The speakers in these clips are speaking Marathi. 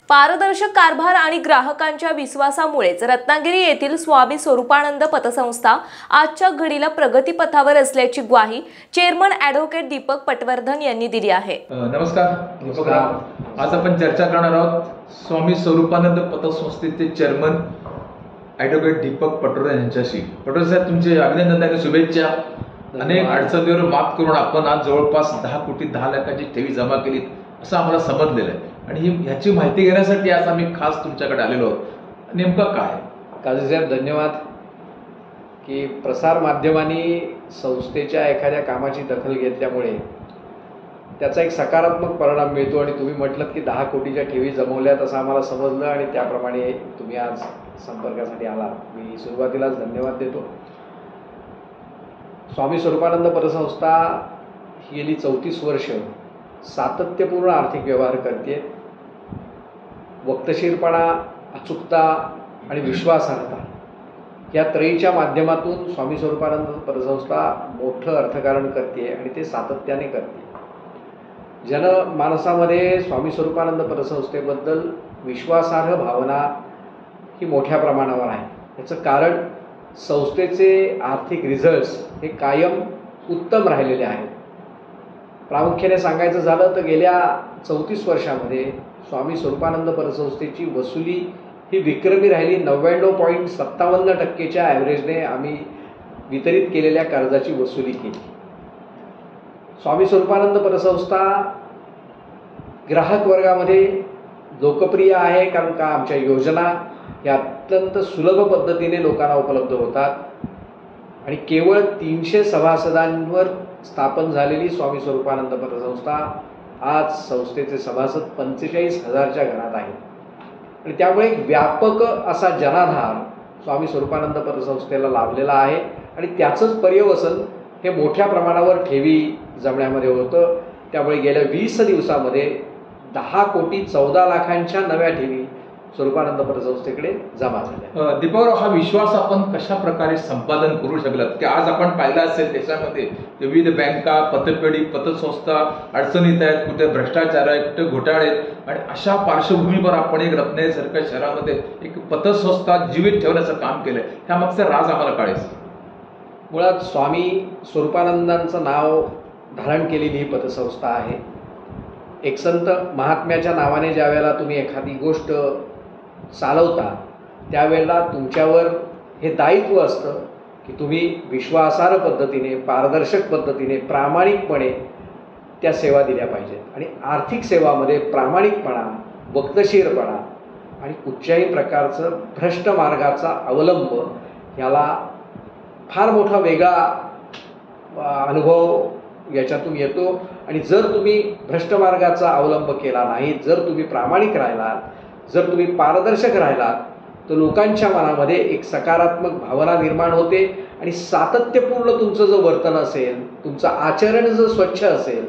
पारदर्शक कारभार आणि ग्राहकांच्या विश्वासामुळेच रत्नागिरी येथील स्वामी स्वरूपानंद पतसंस्था आजच्या घडीला प्रगतीपथावर असल्याची ग्वाही चेअरमन ॲडव्होकेट दीपक पटवर्धन यांनी दिली आहे। नमस्कार। आज आपण चर्चा करणार आहोत स्वामी स्वरूपानंद पतसंस्थेचे चेअरमन ॲडव्होकेट दीपक पटवर्धन यांच्याशी। पटवर्धन साहेब, तुमचे अभिनंदन आणि शुभेच्छा। अनेक अडचणींवर मात करून आपण आज जवळपास 10 कोटी 10 लाखाची ठेवी जमा केली असं आम्हाला समजलेलं आहे आणि ह्याची माहिती घेण्यासाठी आज आम्ही खास तुमच्याकडे आलेलो आहोत। नेमकं काय? काझी साहेब, धन्यवाद की प्रसार माध्यमांनी संस्थेच्या एखाद्या कामाची दखल घेतल्यामुळे त्याचा एक सकारात्मक परिणाम मिळतो आणि तुम्ही म्हटलं की 10 कोटीच्या ठेवी जमवल्यात असं आम्हाला समजलं आणि त्याप्रमाणे तुम्ही आज संपर्कासाठी आला। मी सुरुवातीलाच धन्यवाद देतो। स्वामी स्वरूपानंद पतसंस्था गेली 34 वर्ष सातत्यपूर्ण आर्थिक व्यवहार करते। वक्तशीरपणा, अचूकता आणि विश्वासार्हता या त्रयीच्या माध्यमातून स्वामी स्वरूपानंद पतसंस्था मोठं अर्थकारण करते आणि ते सातत्याने करते। जनमानसामध्ये स्वामी स्वरूपानंद पतसंस्थेबद्दल विश्वासार्ह भावना ही मोठ्या प्रमाणावर आहे। याचं कारण संस्थेचे आर्थिक रिझल्ट्स हे कायम उत्तम राहिलेले आहेत। प्रामुख्याने सांगायचं झालं तर गेल्या 34 वर्षामध्ये स्वामी स्वरूपानंद पतसंस्थेची वसुली ही विक्रमी राहिली। 99.57% ॲव्हरेजने आम्ही वितरित केलेल्या कर्जाची वसुली केली। स्वामी स्वरूपानंद पतसंस्था ग्राहक वर्गामध्ये लोकप्रिय आहे कारण का आमच्या योजना या अत्यंत सुलभ पद्धतीने लोकांना उपलब्ध होतात आणि केवळ 300 सभासदांवर स्थापन झालेली स्वामी स्वरूपानंद पतसंस्था आज संस्थेचे सभासद 45,000च्या घरात आहेत आणि त्यामुळे एक व्यापक असा जनाधार स्वामी स्वरूपानंद पतसंस्थेला लाभलेला आहे आणि त्याचंच पर्यवसन हे मोठ्या प्रमाणावर ठेवी जमण्यामध्ये होतं। त्यामुळे गेल्या 20 दिवसामध्ये 10 कोटी 14 लाखांच्या नव्या ठेवी स्वरूपानंद पतसंस्थेकडे जमा झाल्या। दीपकराव, हा विश्वास आपण कशा प्रकारे संपादन करू शकलात की आज आपण पाहिलं असेल देशामध्ये विविध बँका, पतपेढी, पतसंस्था अडचणीत आहेत, कुठे भ्रष्टाचार आहे, कुठे घोटाळे आहेत आणि अशा पार्श्वभूमीवर आपण एक रत्नागिरीसारख्या शहरामध्ये एक पतसंस्था जीवित ठेवण्याचं काम केलंय। ह्यामागचं राज आम्हाला कळायचं। मुळात स्वामी स्वरूपानंदांचं नाव धारण केलेली ही पतसंस्था आहे। एक संत महात्म्याच्या नावाने ज्या वेळेला तुम्ही एखादी गोष्ट चालवता त्यावेळेला तुमच्यावर हे दायित्व असतं की तुम्ही विश्वासार्ह पद्धतीने, पारदर्शक पद्धतीने, प्रामाणिकपणे त्या सेवा दिल्या पाहिजेत आणि आर्थिक सेवामध्ये प्रामाणिकपणा, वक्तशीरपणा आणि कुठच्याही प्रकारचं भ्रष्ट मार्गाचा अवलंब याला फार मोठा वेगळा अनुभव याच्यातून येतो आणि जर तुम्ही भ्रष्ट मार्गाचा अवलंब केला नाही, जर तुम्ही प्रामाणिक राहिलात, जर तुम्ही पारदर्शक राहिलात तर लोकांच्या मनामध्ये एक सकारात्मक भावना निर्माण होते आणि सातत्यपूर्ण तुमचं जर वर्तन असेल, तुमचं आचरण जर स्वच्छ असेल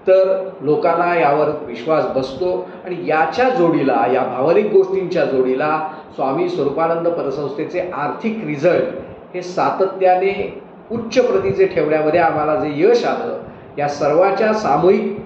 तर लोकांना यावर विश्वास बसतो आणि याच्या जोडीला, या भावनिक गोष्टींच्या जोडीला स्वामी स्वरूपानंद पतसंस्थेचे आर्थिक रिझल्ट हे सातत्याने उच्च प्रतीचे ठेवण्यामध्ये आम्हाला जे यश आलं, या सर्वाच्या सामूहिक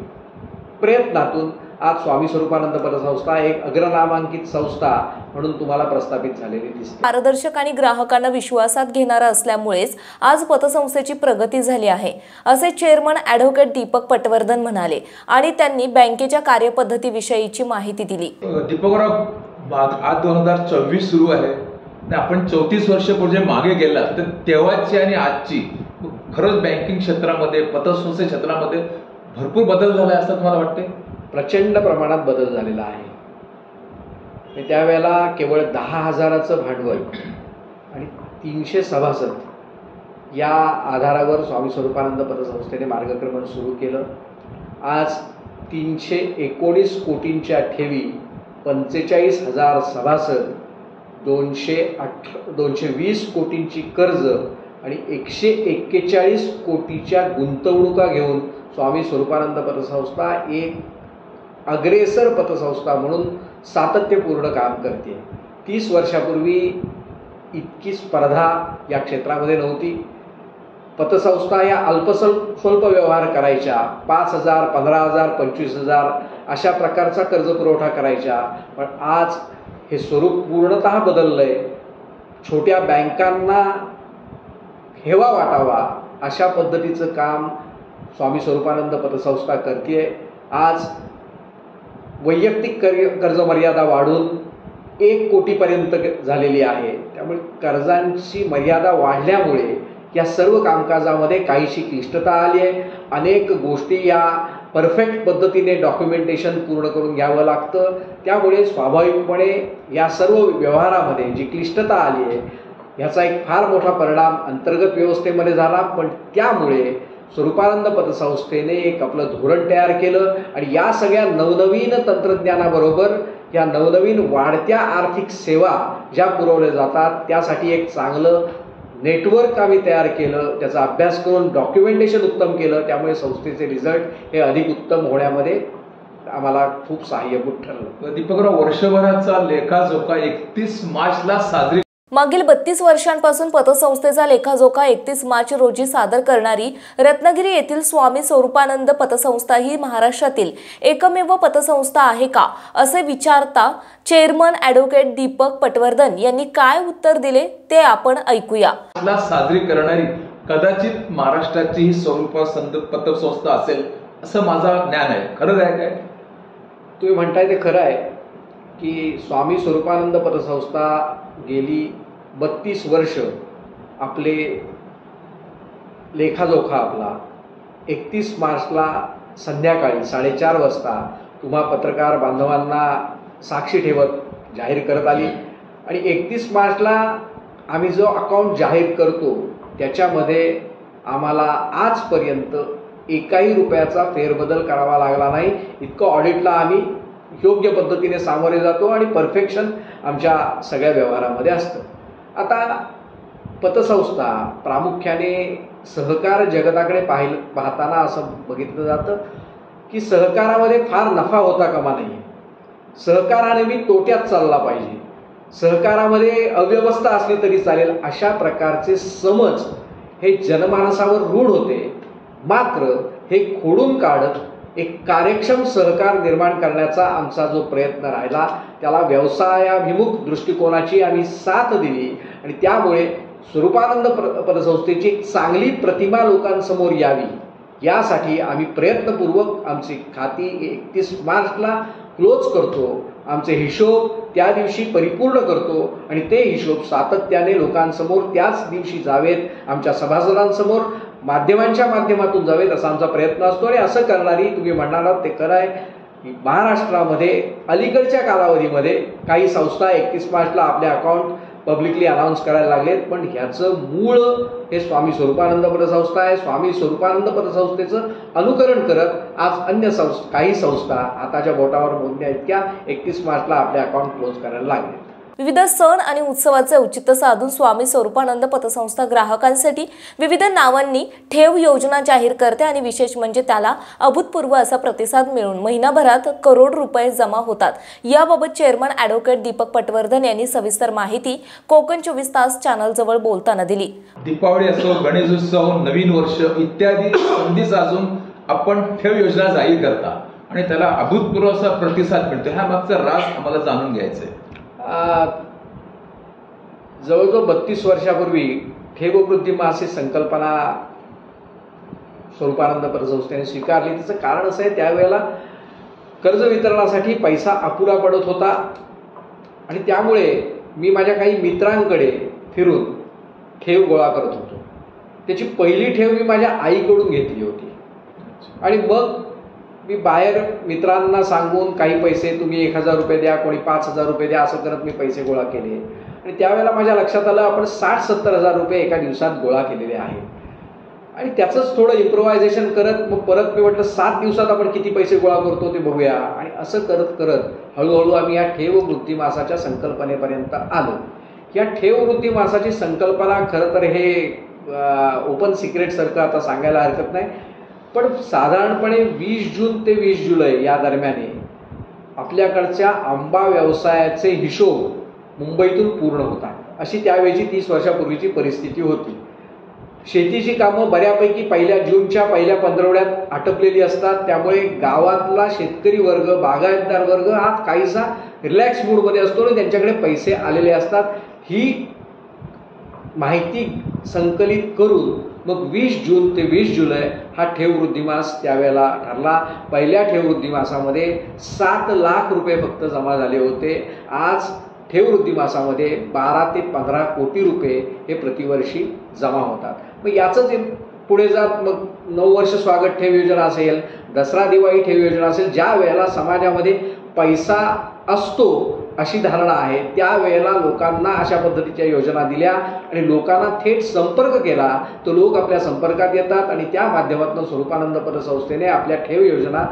प्रयत्नातून आज स्वामी स्वरूपानंद पतसंस्था एक अग्रनामांकित संस्था म्हणून तुम्हाला प्रस्थापित झालेली दिसते। पारदर्शक आणि ग्राहकांना विश्वासात घेणारा असल्यामुळेच आज पतसंस्थेची प्रगती झाली आहे, असे चेअरमन ॲडव्होकेट दीपक पटवर्धन म्हणाले आणि त्यांनी बँकेच्या कार्यपद्धतीविषयीची माहिती दिली। दीपकराव, आज 2024 सुरू आहे आणि आपण 34 वर्षापूर्वी मागे गेला तर तेव्हाची आणि आजची खरंच बँकिंग क्षेत्रामध्ये, पतसंस्थे क्षेत्रामध्ये भरपूर बदल झाला असं तुम्हाला वाटते? प्रचंड प्रमाणात बदल झालेला आहे। त्यावेळेला केवळ 10,000चं भांडवल आणि 300 सभासद या आधारावर स्वामी स्वरूपानंद पतसंस्थेने मार्गक्रमण सुरू केलं। आज 319 कोटींच्या ठेवी, 45,000 सभासद, 220 कोटींची कर्ज आणि 141 कोटीच्या गुंतवणुका घेऊन स्वामी स्वरूपानंद पतसंस्था एक अग्रेसर पतसंस्था म्हणून सातत्यपूर्ण काम करते। 30 वर्षापूर्वी इतकी स्पर्धा या क्षेत्रामध्ये नव्हती। पतसंस्था या स्वल्प व्यवहार करायच्या, 5,000, 15,000, 25,000 अशा प्रकारचा कर्जपुरवठा करायच्या. पण आज हे स्वरूप पूर्णतः बदललंय. छोट्या बँकांना हेवा वाटावा अशा पद्धतीचं काम स्वामी स्वरूपानंद पतसंस्था करते. आज वैयक्तिक कर्ज मर्यादा वाढून 1 कोटीपर्यंत झालेली आहे. त्यामुळे कर्जांची मर्यादा वाढल्यामुळे या सर्व कामकाजामध्ये काहीशी क्लिष्टता आली आहे. अनेक गोष्टी या परफेक्ट पद्धतीने डॉक्युमेंटेशन पूर्ण करून घ्यावं लागतं. त्यामुळे स्वाभाविकपणे या सर्व व्यवहारामध्ये जी क्लिष्टता आली आहे ह्याचा एक फार मोठा परिणाम अंतर्गत व्यवस्थेमध्ये झाला. पण त्यामुळे स्वरूपानंद पतसंस्थेने एक आपलं धोरण तयार केलं आणि या सगळ्या नवनवीन तंत्रज्ञानाबरोबर या नवनवीन वाढत्या आर्थिक सेवा ज्या पुरवल्या जातात त्यासाठी एक चांगलं नेटवर्क आम्ही तयार केलं. त्याचा अभ्यास करून डॉक्युमेंटेशन उत्तम केलं. त्यामुळे संस्थेचे रिझल्ट हे अधिक उत्तम होण्यामध्ये आम्हाला खूप सहाय्यभूत ठरलं. दीपकराव, वर्षभराचा लेखाजोखा 31 मार्चला साजरी. मागील 32 वर्षांपासून पतसंस्थेचा लेखाजोखा 31 मार्च रोजी सादर करणारी रत्नागिरी येथील स्वामी स्वरूपानंद पतसंस्था ही महाराष्ट्रातील एकमेव पतसंस्था आहे का, असे विचारता चेअरमन ॲडव्होकेट दीपक पटवर्धन यांनी काय उत्तर दिले ते आपण ऐकूया. साजरी करणारी कदाचित महाराष्ट्राची ही स्वरूपानंद पतसंस्था असेल असं माझं ज्ञान आहे. खरं आहे काय तुम्ही म्हणताय ते खरं आहे की स्वामी स्वरूपानंद पतसंस्था गेली 32 वर्ष आपले लेखाजोखा आपला 31 मार्चला संध्याकाळी 4:30 वाजता तुम्हा पत्रकार बांधवांना साक्षी ठेवत जाहीर करत आली. आणि 31 मार्चला आम्ही जो अकाउंट जाहीर करतो त्याच्यामध्ये आम्हाला आजपर्यंत एकाही रुपयाचा फेरबदल करावा लागला नाही. इतकं ऑडिटला आम्ही योग्य पद्धतीने सामोरे जातो आणि परफेक्शन आमच्या सगळ्या व्यवहारामध्ये असतं. आता पतसंस्था प्रामुख्याने सहकार जगताकडे पाहताना असं बघितलं जातं की सहकारामध्ये फार नफा होता कामा नये. सहकाराने मी तोट्यात चालला पाहिजे. सहकारामध्ये अव्यवस्था असली तरी चालेल अशा प्रकारचे समज हे जनमानसावर रूढ होते. मात्र हे खोडून काढत एक कार्यक्षम सहकार निर्माण करण्याचा आमचा जो प्रयत्न राहिला त्याला व्यवसायाभिमुख दृष्टिकोनाची आम्ही साथ दिली आणि त्यामुळे स्वरूपानंद पतसंस्थेची एक चांगली प्रतिमा लोकांसमोर यावी यासाठी आम्ही प्रयत्नपूर्वक आमची खाती 31 मार्चला क्लोज करतो. आमचे हिशोब त्या दिवशी परिपूर्ण करतो आणि ते हिशोब सातत्याने लोकांसमोर त्याच दिवशी जावेत, आमच्या सभासदांसमोर माध्यमांच्या माध्यमातून जावेत असा आमचा प्रयत्न असतो. आणि असं करणारी तुम्ही म्हणालात ते खरं आहे की महाराष्ट्रामध्ये अलीकडच्या कालावधीमध्ये काही संस्था 31 मार्चला आपले अकाउंट पब्लिकली अनाऊन्स करायला लागलेत. पण ह्याचं मूळ हे स्वामी स्वरूपानंद पतसंस्था आहे. स्वामी स्वरूपानंद पतसंस्थेचं अनुकरण करत आज अन्य काही संस्था आताच्या बोटावर मोजण्या इतक्या 31 मार्चला आपले अकाउंट क्लोज करायला लागले. विविध सण आणि उत्सवाचे औचित्य साधून स्वामी स्वरूपानंद पतसंस्था ग्राहकांसाठी विविध नावांनी ठेव योजना जाहीर करते आणि विशेष म्हणजे त्याला अभूतपूर्व असा प्रतिसाद मिळून महिनाभरात करोड रुपये जमा होतात. याबाबत चेअरमन ॲडव्होकेट दीपक पटवर्धन यांनी सविस्तर माहिती कोकण 24 तास चॅनल जवळ बोलताना दिली. दीपावली असो, गणेशोत्सव, नवीन वर्ष इत्यादी संधी साधून आपण ठेव योजना जाहीर करता आणि त्याला अभूतपूर्व असा प्रतिसाद मिळतो. ह्या मागचा राज आम्हाला जाणून घ्यायचा आहे. जवळजवळ 32 वर्षापूर्वी ठेववृद्धी मासिक संकल्पना स्वरूपानंद पतसंस्थेने स्वीकारली. त्याचं कारण असं आहे त्यावेळेला कर्ज वितरणासाठी पैसा अपुरा पडत होता आणि त्यामुळे मी माझ्या काही मित्रांकडे फिरून ठेव गोळा करत होतो. त्याची पहिली ठेव मी माझ्या आईकडून घेतली होती आणि मग मी बाहेर मित्रांना सांगून काही पैसे तुम्ही 1,000 रुपये द्या, कोणी 5,000 रुपये द्या, असं करत मी पैसे गोळा केले. आणि त्यावेळेला माझ्या लक्षात आलं आपण 60-70 हजार रुपये एका दिवसात गोळा केलेले आहेत आणि त्याचंच थोडं इम्प्रोव्हायझेशन करत मग परत मी म्हटलं 7 दिवसात आपण किती पैसे गोळा करतो ते बघूया. आणि असं करत करत हळूहळू आम्ही या ठेव वृद्धी मासाच्या संकल्पनेपर्यंत आलो. या ठेव वृद्धी मासाची संकल्पना खरं तर हे ओपन सिक्रेटसारखं आता सांगायला हरकत नाही, पण साधारणपणे 20 जून ते 20 जुलै या दरम्याने आपल्याकडच्या आंबा व्यवसायाचे हिशोब मुंबईतून पूर्ण होतात अशी त्यावेळची 30 वर्षापूर्वीची परिस्थिती होती. शेतीची कामं बऱ्यापैकी पहिल्या जूनच्या पहिल्या पंधरवड्यात आटपलेली असतात. त्यामुळे गावातला शेतकरी वर्ग, बागायतदार वर्ग हा काहीसा रिलॅक्स मूडमध्ये असतो आणि त्यांच्याकडे पैसे आलेले असतात. ही माहिती संकलित करून मग 20 जून ते 20 जुलै हा ठेव वृद्धिमास त्यावेळेला ठरला. पहिल्या ठेव वृद्धिमासामध्ये 7 लाख रुपये फक्त जमा झाले होते. आज ठेव वृद्धिमासामध्ये 12 ते 15 कोटी रुपये हे प्रतिवर्षी जमा होतात. मग याचंच पुढे जात मग 9 वर्ष स्वागत ठेव योजना असेल, दसरा दिवाळी ठेव योजना असेल, ज्या वेळेला समाजामध्ये पैसा असतो अशी धारणा आहे, त्यावेळेला लोकांना अशा पद्धतीच्या योजना दिल्या आणि लोकांना थेट संपर्क केला, तर लोक आपल्या संपर्कात येतात आणि त्या माध्यमातून स्वरूपानंद पतसंस्थेने आपल्या ठेव योजना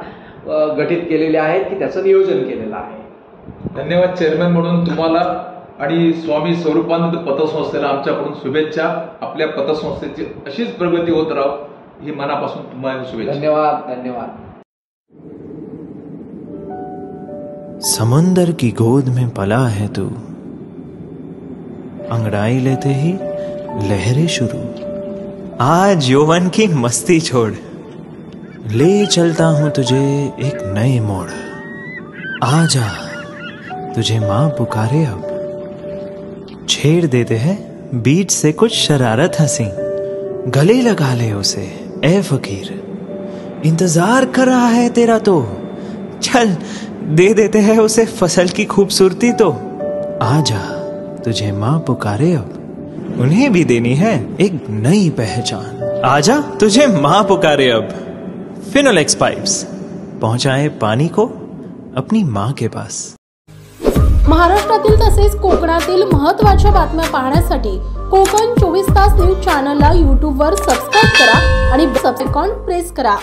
गठीत केलेल्या आहेत की त्याचं नियोजन केलेलं आहे. धन्यवाद चेअरमन म्हणून तुम्हाला आणि स्वामी स्वरूपानंद पतसंस्थेला आमच्याकडून शुभेच्छा. आपल्या पतसंस्थेची अशीच प्रगती होत राहो ही मनापासून तुम्हाला शुभेच्छा. धन्यवाद. धन्यवाद. समंदर की गोद में पला है तू, अंगड़ाई लेते ही लहरें शुरू, आज यौवन की मस्ती छोड़, ले चलता हूं तुझे एक नए मोड़, आजा तुझे मां पुकारे अब, छेड़ देते हैं बीच से कुछ शरारत हंसी, गले लगा ले उसे ए फकीर, इंतजार कर रहा है तेरा तो, चल दे देते हैं उसे फसल की खूबसूरती तो, आजा तुझे मां पुकारे अब, उन्हें भी देनी है एक नई पहचान, आजा तुझे मां पुकारे अब. फिनोलेक्स पाइप्स पहुंचाए पानी को अपनी मां के पास. महाराष्ट्रातील तसेच कोकणातील महत्त्वाच्या बातम्या पाहण्यासाठी कोकण 24 तास न्यूज चॅनलला YouTube वर सबस्क्राइब करा आणि बेल आयकॉन प्रेस करा.